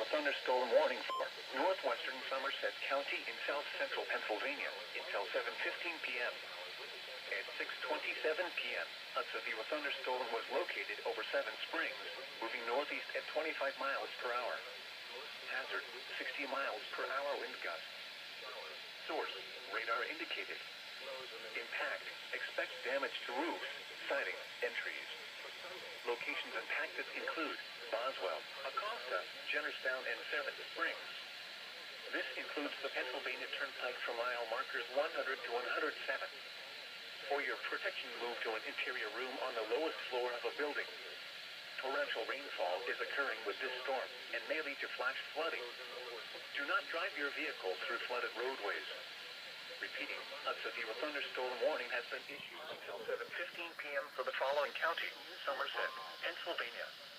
a thunderstorm warning for northwestern Somerset County in south-central Pennsylvania until 7:15 p.m. At 6:27 p.m., a severe thunderstorm was located over Seven Springs, moving northeast at 25 miles per hour. Hazard, 60 miles per hour wind gusts. Source, radar indicated. Impact, expect damage to roofs, siding, and trees. Locations impacted include Boswell, Acosta, Jennerstown, and Seven Springs. This includes the Pennsylvania Turnpike from mile markers 100 to 107. For your protection, move to an interior room on the lowest floor of a building. Torrential rainfall is occurring with this storm and may lead to flash flooding. Do not drive your vehicle through flooded roadways. Repeating, a severe thunderstorm warning has been issued until 7:15 p.m. for the following county: Somerset, Pennsylvania.